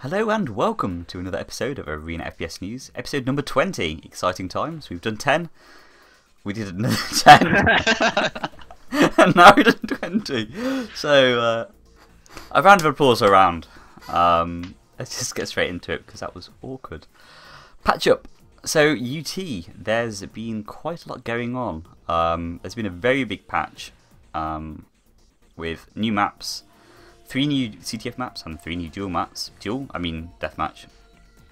Hello and welcome to another episode of Arena FPS News, episode number 20. Exciting times. We've done 10. We did another 10. And now we've done 20. So, a round of applause around. Let's just get straight into it because that was awkward. Patch up. So, UT, there's been quite a lot going on. There's been a very big patch with new maps. 3 new CTF maps and 3 new dual maps. I mean deathmatch.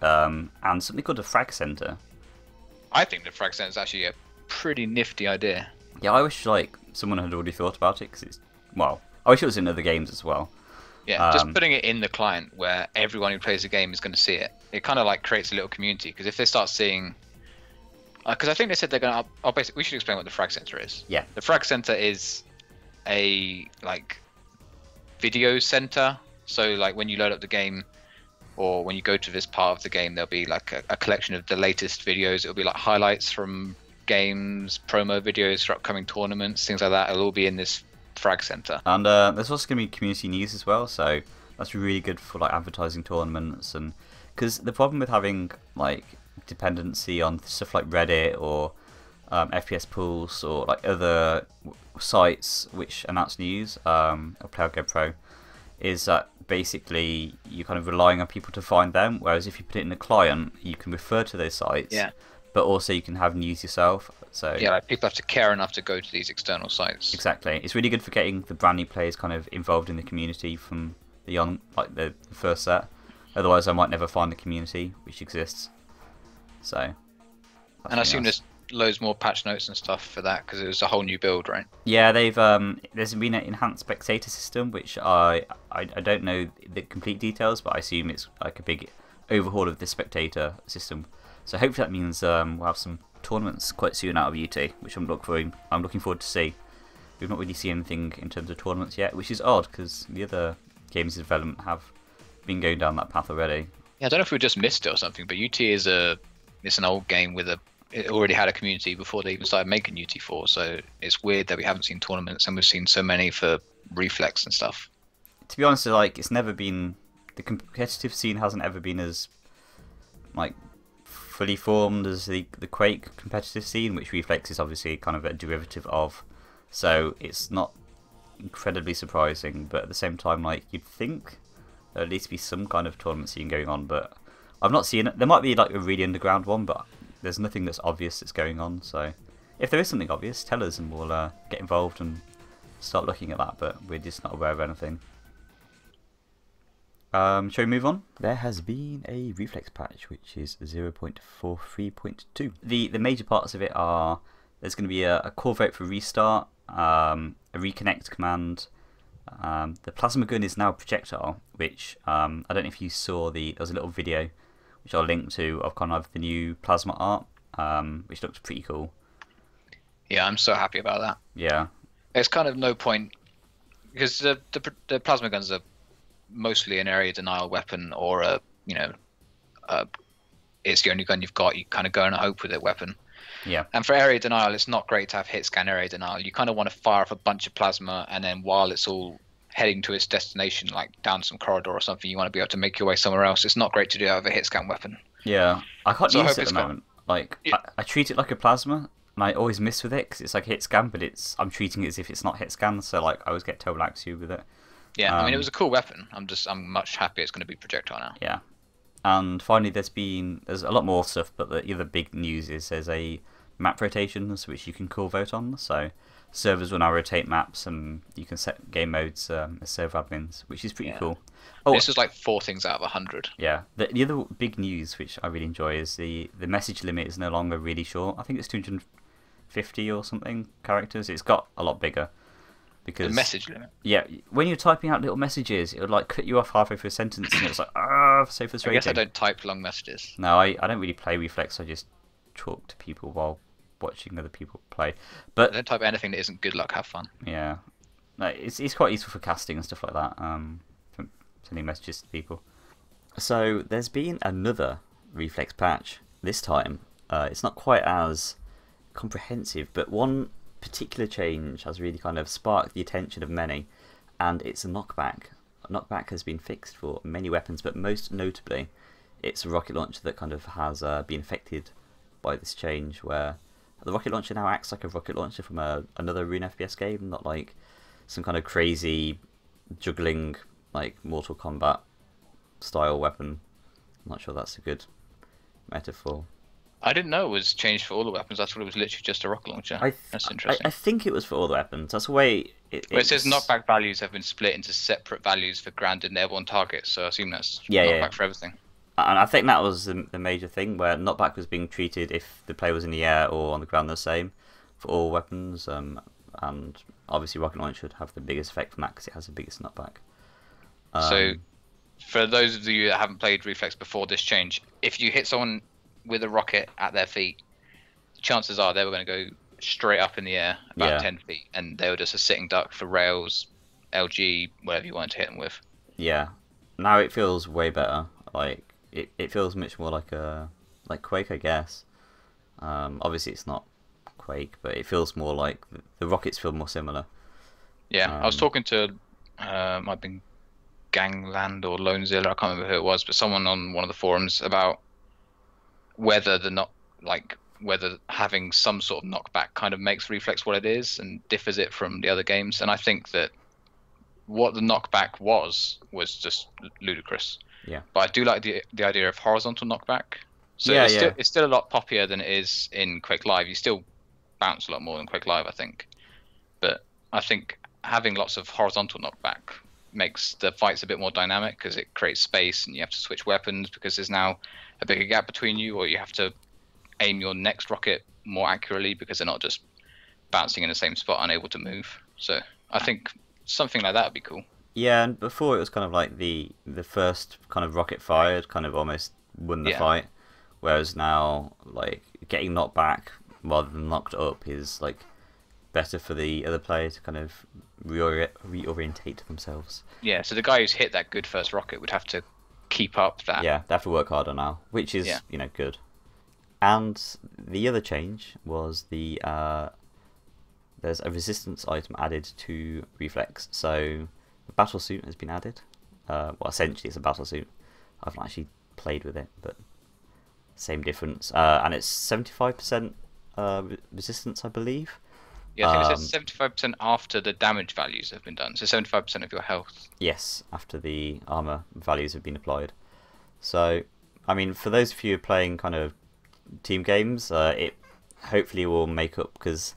And something called a frag center. I think the frag center is actually a pretty nifty idea. Yeah, I wish someone had already thought about it because it's I wish it was in other games as well. Yeah, just putting it in the client where everyone who plays the game is going to see it. It kind of creates a little community because if they start seeing, because I think they said they're going to. Basically, we should explain what the frag center is. Yeah. The frag center is a video center. So when you load up the game or when you go to this part of the game, there'll be a collection of the latest videos. It'll be highlights from games, promo videos for upcoming tournaments, things like that. It'll all be in this frag center. And there's also going to be community news as well, so that's really good for advertising tournaments. And because the problem with having dependency on stuff like Reddit or FPS pools or other sites which announce news, or PlayerGo Pro, is that basically you're kind of relying on people to find them, whereas if you put it in a client you can refer to those sites, but also you can have news yourself. So yeah, people have to care enough to go to these external sites. Exactly. It's really good for getting the brand new players kind of involved in the community from the first set. Otherwise I might never find the community which exists. So and I assume there's loads more patch notes and stuff for that because it was a whole new build, right? Yeah, they've there's been an enhanced spectator system which I don't know the complete details, but I assume it's a big overhaul of the spectator system. So hopefully that means we'll have some tournaments quite soon out of UT, which I'm looking forward to see. We've not really seen anything in terms of tournaments yet, which is odd because the other games in development have been going down that path already. Yeah, I don't know if we just missed it or something, but UT is it's an old game with it already had a community before they even started making UT4, so it's weird that we haven't seen tournaments and we've seen so many for Reflex and stuff. To be honest, it's never been, the competitive scene hasn't ever been as fully formed as the Quake competitive scene, which Reflex is obviously kind of a derivative of. So it's not incredibly surprising, but at the same time, you'd think there'd at least be some kind of tournament scene going on, but I've not seen it. There might be a really underground one, but there's nothing that's obvious that's going on. So if there is something obvious, tell us and we'll get involved and start looking at that, but we're just not aware of anything. Shall we move on? There has been a Reflex patch which is 0.43.2. The major parts of it are there's going to be a core vote for restart, a reconnect command. The plasma gun is now projectile, which I don't know if you saw there was a little video which I'll link to of kind of the new plasma art, which looks pretty cool. Yeah, I'm so happy about that. Yeah. There's kind of no point because the plasma guns are mostly an area denial weapon or it's the only gun you've got. You kind of go and hope with it weapon. Yeah. And for area denial, it's not great to have hit scan area denial. You kind of want to fire off a bunch of plasma, and then while it's all heading to its destination, down some corridor or something, you want to be able to make your way somewhere else. It's not great to do that with a hit scan weapon. Yeah, I can't use it at the moment. I treat it like a plasma, and I always miss with it because it's like a hit scan, but I'm treating it as if it's not hit scan. So I always get total axu with it. Yeah, I mean it was a cool weapon. I'm much happier it's going to be projectile now. Yeah, and finally there's a lot more stuff, but the other big news is there's a map rotations which you can call vote on. So servers will now rotate maps, and you can set game modes as server admins, which is pretty cool. Oh, this is 4 things out of 100. Yeah, the other big news which I really enjoy is the message limit is no longer really short. I think it's 250 or something characters. It's got a lot bigger. Because the message limit. Yeah, when you're typing out little messages, it would cut you off halfway through a sentence, and it's so frustrating. I guess I don't type long messages. No, I don't really play Reflex. I just talk to people while watching other people play. But I don't type anything that isn't good luck, have fun. Yeah, no, it's quite useful for casting and stuff like that. For sending messages to people. So there's been another Reflex patch. This time, it's not quite as comprehensive, but one particular change has really kind of sparked the attention of many, and it's a knockback. knockback has been fixed for many weapons, but most notably, it's a rocket launcher that kind of has been affected by this change, where the rocket launcher now acts like a rocket launcher from another Rune FPS game, not like some kind of crazy juggling like Mortal Kombat style weapon. I'm not sure that's a good metaphor. I didn't know it was changed for all the weapons. I thought it was literally just a rocket launcher. That's interesting. I think it was for all the weapons. That's the way it says knockback values have been split into separate values for grounded and airborne targets, so I assume that's knockback for everything. And I think that was the major thing, where knockback was being treated if the player was in the air or on the ground the same for all weapons. And obviously rocket launcher should have the biggest effect from that because it has the biggest knockback. So for those of you that haven't played Reflex before this change, if you hit someone with a rocket at their feet, chances are they were going to go straight up in the air about 10 feet, and they were just a sitting duck for rails, LG, whatever you wanted to hit them with. Yeah, now it feels way better. Like it feels much more like Quake, I guess. Obviously it's not Quake, but it feels more like the rockets feel more similar. Yeah, I was talking to might have been Gangland or Lonezilla, I can't remember who it was, but someone on one of the forums about whether whether having some sort of knockback kind of makes Reflex what it is and differs it from the other games. And I think that what the knockback was just ludicrous. Yeah. But I do like the idea of horizontal knockback. So it's still a lot poppier than it is in Quake Live. You still bounce a lot more than Quake Live, I think. But I think having lots of horizontal knockback makes the fights a bit more dynamic because it creates space and you have to switch weapons because there's now a bigger gap between you, or you have to aim your next rocket more accurately because they're not just bouncing in the same spot, unable to move. So I think something like that would be cool. Yeah, and before it was kind of like the first kind of rocket fired kind of almost won the fight, whereas now like getting knocked back rather than knocked up is like better for the other player to kind of reorientate themselves. Yeah, so the guy who's hit that good first rocket would have to keep up that. Yeah, they have to work harder now, which is good. And the other change was there's a resistance item added to Reflex. So the battle suit has been added. Well, essentially it's a battle suit. I've not actually played with it, but same difference. And it's 75% resistance, I believe. Yeah, I think it says 75% after the damage values have been done. So 75% of your health. Yes, after the armor values have been applied. So, I mean, for those of you playing kind of team games, it hopefully will make up, because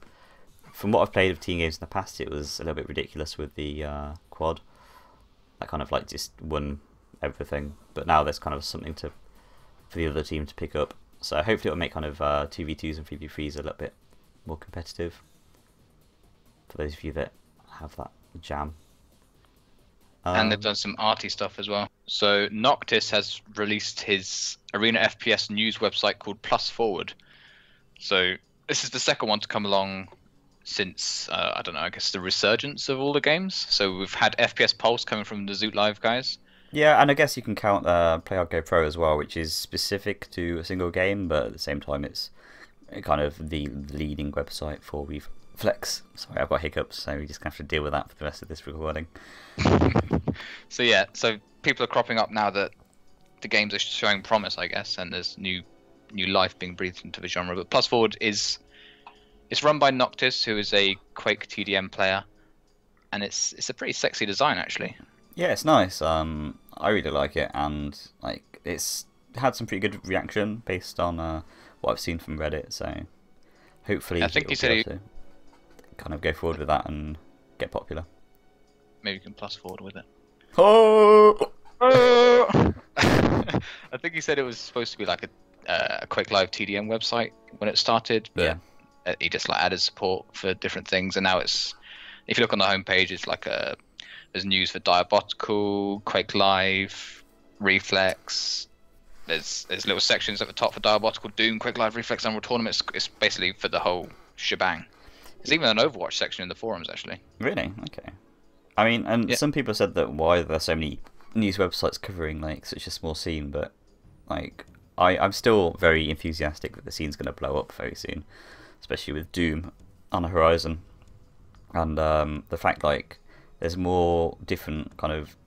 from what I've played of team games in the past, it was a little bit ridiculous with the quad. That kind of like just won everything. But now there's kind of something for the other team to pick up. So hopefully it'll make kind of 2v2s and 3v3s a little bit more competitive. For those of you that have that jam. And they've done some arty stuff as well. So Noctis has released his Arena FPS news website called Plus Forward. So this is the second one to come along since, I don't know, I guess the resurgence of all the games. So we've had FPS Pulse coming from the Zoot Live guys. Yeah, and I guess you can count PlayHard Pro as well, which is specific to a single game, but at the same time it's kind of the leading website for Reflex. Sorry, I've got hiccups, so we just have to deal with that for the rest of this recording. So yeah, so people are cropping up now that the games are showing promise, I guess, and there's new life being breathed into the genre. But Plus Forward it's run by Noctis, who is a Quake TDM player, and it's a pretty sexy design actually. Yeah, it's nice. I really like it, and like it's had some pretty good reaction based on what I've seen from Reddit. So hopefully, I think he said to kind of go forward with that and get popular. Maybe you can plus forward with it. Oh! I think he said it was supposed to be like a Quake Live TDM website when it started, but he just like added support for different things, and now it's, if you look on the homepage, it's like there's news for Diabotical, Quake Live, Reflex. There's little sections at the top for Diabotical, Doom, Quake Live, Reflex, Unreal Tournament. It's basically for the whole shebang. There's even an Overwatch section in the forums actually. Really? Okay. I mean, and some people said that why there are so many news websites covering like such a small scene, but like I'm still very enthusiastic that the scene's going to blow up very soon, especially with Doom on the horizon, and the fact like there's more different kind of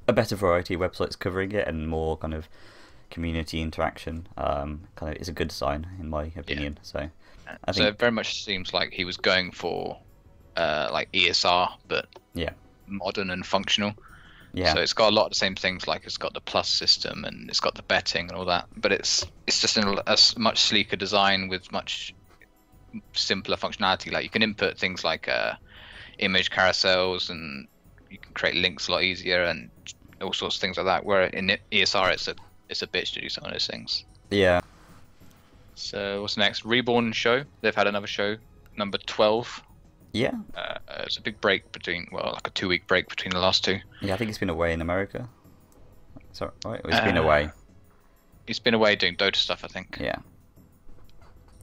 a better variety of websites covering it and more kind of community interaction, kind of is a good sign in my opinion. So I think it very much seems like he was going for like ESR, but yeah, modern and functional. yeah, So it's got a lot of the same things, like it's got the plus system and it's got the betting and all that, but it's just a much sleeker design with much simpler functionality. Like you can input things like image carousels, and you can create links a lot easier and all sorts of things like that. Where in ESR, it's a bitch to do some of those things. yeah. So what's next? Reborn and Show. They've had another show, number 12. Yeah. It's a big break between, well, like a 2-week break between the last two. Yeah, I think he's been away in America. Sorry, right? He's been away. He's been away doing Dota stuff, I think. Yeah.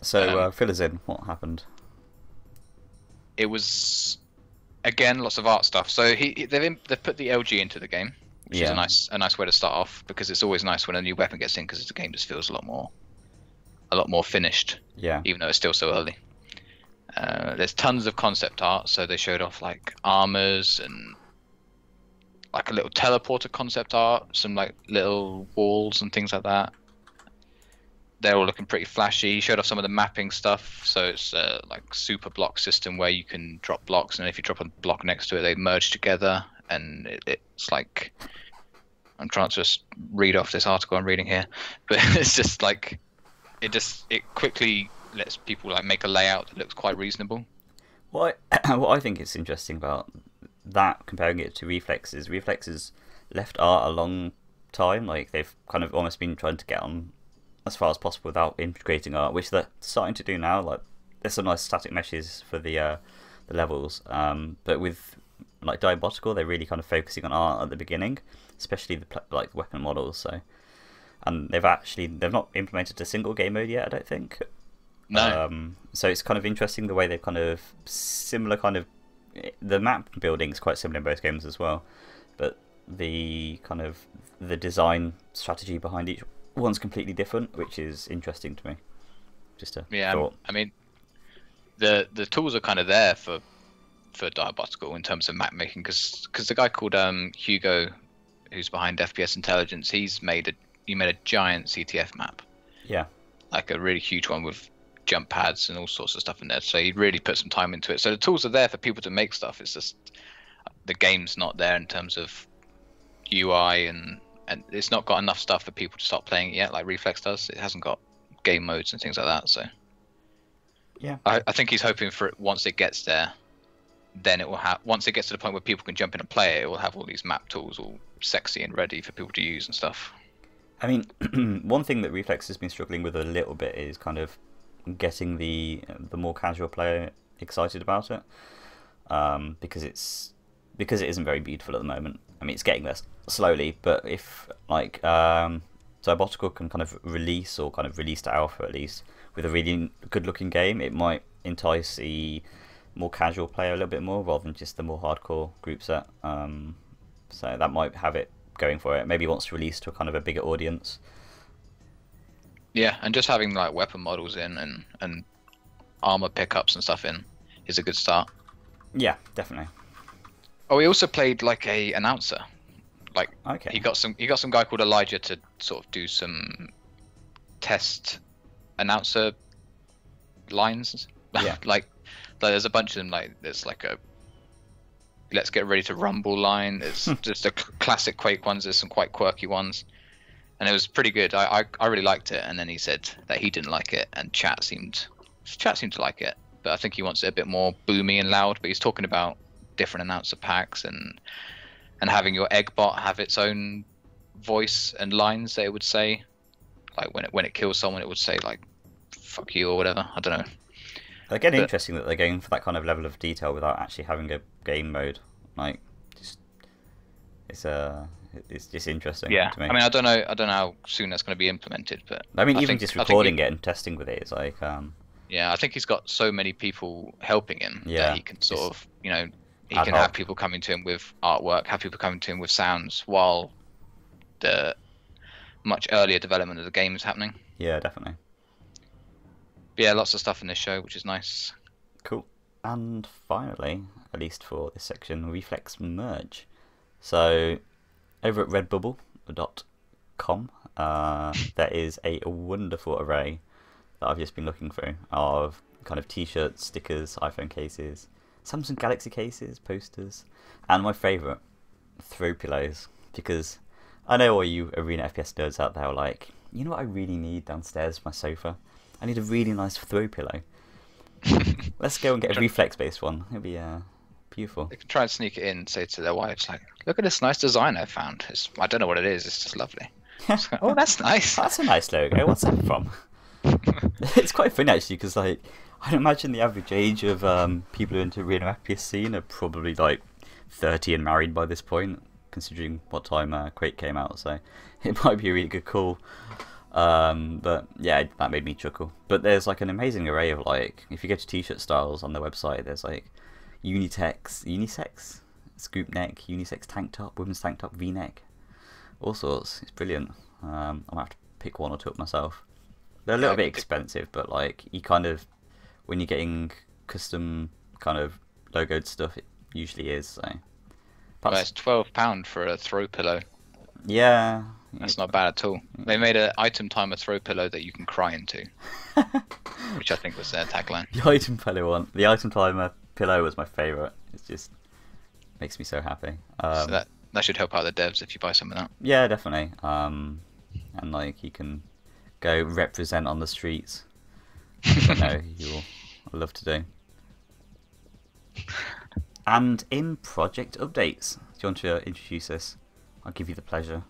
So fill us in. What happened? It was, again, lots of art stuff. So they've put the LG into the game, which is a nice way to start off, because it's always nice when a new weapon gets in, because the game just feels a lot more finished. Yeah. Even though it's still so early. There's tons of concept art, so they showed off like armors and like a little teleporter concept art, some like little walls and things like that. They're all looking pretty flashy. Showed off some of the mapping stuff, so it's like super block system where you can drop blocks, and if you drop a block next to it, they merge together, and it's like, I'm trying to just read off this article I'm reading here, but it's just like it quickly lets people like make a layout that looks quite reasonable. What I think is interesting about that, comparing it to Reflex, is Reflex has left art a long time. Like they've kind of almost been trying to get on as far as possible without integrating art, which they're starting to do now. Like there's some nice static meshes for the levels, but with like Diabotical, they're really kind of focusing on art at the beginning, especially the like weapon models. So, and they've not implemented a single game mode yet, I don't think. No. So it's kind of interesting the way they've kind of similar kind of, the map building is quite similar in both games as well, but the kind of the design strategy behind each one's completely different, which is interesting to me. Just a thought. I mean, the tools are kind of there for Diabotical in terms of map making, because the guy called Hugo, who's behind FPS Intelligence, he made a giant CTF map. Yeah. Like a really huge one with jump pads and all sorts of stuff in there. So he really put some time into it. So the tools are there for people to make stuff. It's just the game's not there in terms of UI, and it's not got enough stuff for people to start playing it yet, like Reflex does. It hasn't got game modes and things like that. So yeah, I think he's hoping for it. Once it gets there, then it will have. Once it gets to the point where people can jump in and play it, it will have all these map tools all sexy and ready for people to use and stuff. I mean, one thing that Reflex has been struggling with a little bit is kind of getting the more casual player excited about it, because it isn't very beautiful at the moment. I mean, it's getting there slowly, but if like Diabotical can kind of release to alpha at least with a really good looking game, it might entice the more casual player a little bit more rather than just the more hardcore group set. So that might have it going for it. Maybe it wants to release to a kind of a bigger audience. Yeah, and just having like weapon models in and armor pickups and stuff in is a good start. Yeah, definitely. Oh, he also played like a announcer. Like okay. he got some guy called Elijah to sort of do some test announcer lines. Yeah. like there's a bunch of them. Like there's like a let's get ready to rumble line. It's just the classic Quake ones. There's some quite quirky ones. And it was pretty good. I really liked it. And then he said that he didn't like it, and chat seemed to like it. But I think he wants it a bit more boomy and loud. But he's talking about different announcer packs and having your egg bot have its own voice and lines that it would say. Like when it kills someone, it would say like "fuck you" or whatever. I don't know. Again, interesting that they're going for that kind of level of detail without actually having a game mode. Like, it's just interesting. Yeah, to me. I mean, I don't know how soon that's going to be implemented, but I mean, even just recording it and testing with it is like. Yeah, I think he's got so many people helping him that he can sort of, he can have people coming to him with artwork, have people coming to him with sounds while the much earlier development of the game is happening. Yeah, definitely. But yeah, lots of stuff in this show, which is nice. Cool. And finally, at least for this section, Reflex merge. So over at redbubble.com, there is a wonderful array that I've just been looking through of kind of t-shirts, stickers, iPhone cases, Samsung Galaxy cases, posters, and my favourite, throw pillows. Because I know all you Arena FPS nerds out there are like, you know what I really need downstairs for my sofa? I need a really nice throw pillow. Let's go and get a Reflex based one. It'll be beautiful. They can try and sneak it in and say to their wives, like, look at this nice design I found. I don't know what it is, it's just lovely. It's like, oh, that's nice. That's a nice logo. What's that from? It's quite funny actually, because like, I'd imagine the average age of people who are into Arena FPS scene are probably like 30 and married by this point, considering what time Quake came out, so it might be a really good call. But yeah, that made me chuckle. But there's like an amazing array of, like, if you go to t-shirt styles on their website, there's like unisex, scoop neck, unisex tank top, women's tank top, v-neck, all sorts. It's brilliant. I'm gonna have to pick one or two up myself. They're a little bit expensive, but like, you kind of, when you're getting custom kind of logoed stuff, it usually is. So well, it's £12 for a throw pillow. Yeah, that's not bad at all. They made an item timer throw pillow that you can cry into, which I think was their tagline. The item pillow one, the item timer pillow was my favourite. It just makes me so happy. So that should help out the devs if you buy some of that. Yeah, definitely. And like, you can go represent on the streets. I know you'll love to do. And in project updates, do you want to introduce this? I'll give you the pleasure.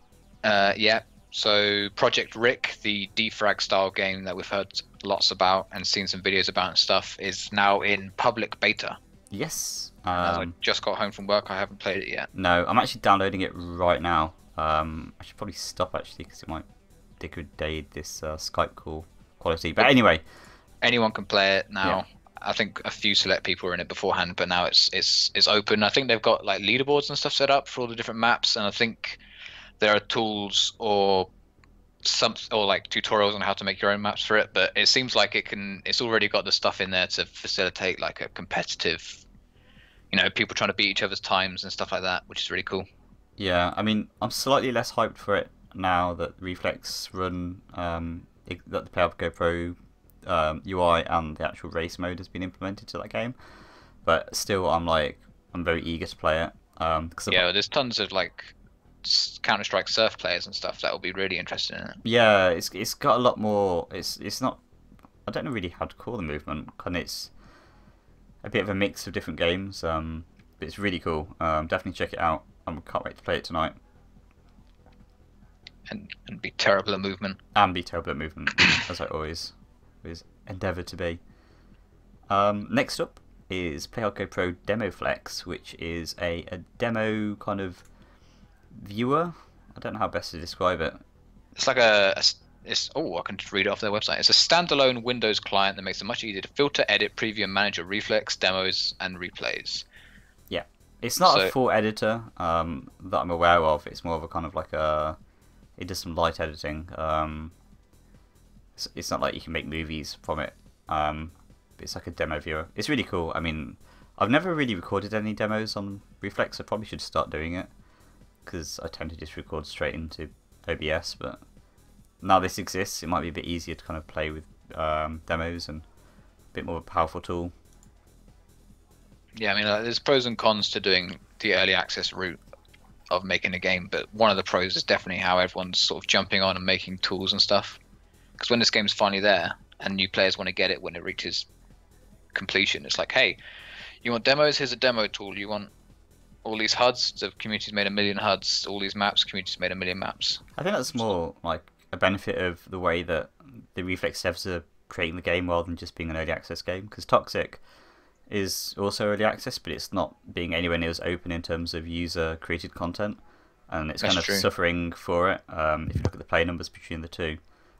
Yeah. So Project Rick, the defrag style game that we've heard lots about and seen some videos about and stuff, is now in public beta. Yes. As I just got home from work, I haven't played it yet. No, I'm actually downloading it right now. I should probably stop actually, because it might degrade this Skype call quality. But anyway, anyone can play it now. Yeah. I think a few select people were in it beforehand, but now it's open. I think they've got like leaderboards and stuff set up for all the different maps, and I think there are tools or like tutorials on how to make your own maps for it. But it seems like it's already got the stuff in there to facilitate like a competitive, people trying to beat each other's times and stuff like that, which is really cool. Yeah, I mean, I'm slightly less hyped for it now that Reflex run, that the PlayerGo Pro UI and the actual race mode has been implemented to that game. But still, I'm very eager to play it. There's tons of like Counter-Strike Surf players and stuff that will be really interested in it. Yeah, it's got a lot more. It's not. I don't know really how to call the movement, and it's a bit of a mix of different games. But it's really cool. Definitely check it out. I can't wait to play it tonight. And be terrible at movement. And be terrible at movement, as I always endeavour to be. Next up is PlayerGo Pro Demo Flex, which is a demo kind of viewer. I don't know how best to describe it. It's like I can just read it off their website. It's a standalone Windows client that makes it much easier to filter, edit, preview, and manage your Reflex demos and replays. Yeah, it's not a full editor that I'm aware of. It's more of a kind of like it does some light editing. It's not like you can make movies from it. It's like a demo viewer. It's really cool. I mean, I've never really recorded any demos on Reflex. I probably should start doing it, because I tend to just record straight into OBS. But now this exists, it might be a bit easier to kind of play with demos, and a bit more of a powerful tool. Yeah, I mean, there's pros and cons to doing the early access route of making a game, but one of the pros is definitely how everyone's sort of jumping on and making tools and stuff. Because when this game's finally there and new players want to get it when it reaches completion, it's like, hey, you want demos? Here's a demo tool. You want all these HUDs? The community's made 1 million HUDs. All these maps, community's made 1 million maps. I think that's more like a benefit of the way that the Reflex devs are creating the game, rather than just being an early access game. Because Toxic is also early access, but it's not being anywhere near as open in terms of user created content, and it's kind of suffering for it. If you look at the play numbers between the two,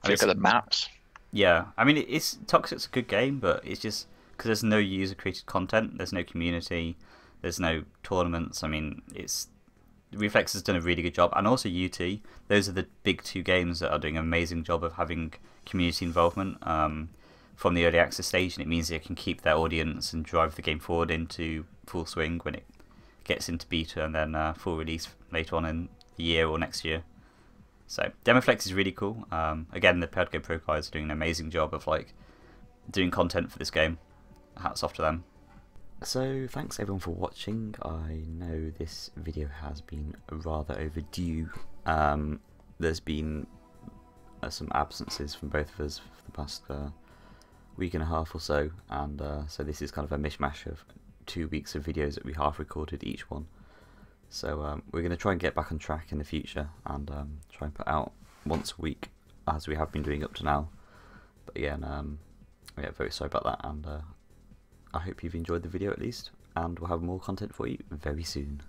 look at the maps. Yeah, I mean, Toxic's a good game, but it's just because there's no user created content, there's no community, there's no tournaments. I mean, Reflex has done a really good job, and also UT. Those are the big two games that are doing an amazing job of having community involvement from the early access stage, and it means they can keep their audience and drive the game forward into full swing when it gets into beta, and then full release later on in year or next year. So Reflex is really cool. Again, the Pad Go Pro guys are doing an amazing job of like doing content for this game. Hats off to them. So thanks everyone for watching. I know this video has been rather overdue. There's been some absences from both of us for the past week and a half or so, and so this is kind of a mishmash of 2 weeks of videos that we half recorded each one. So we're going to try and get back on track in the future and try and put out once a week as we have been doing up to now. But yeah, yeah, very sorry about that, and I hope you've enjoyed the video at least, and we'll have more content for you very soon.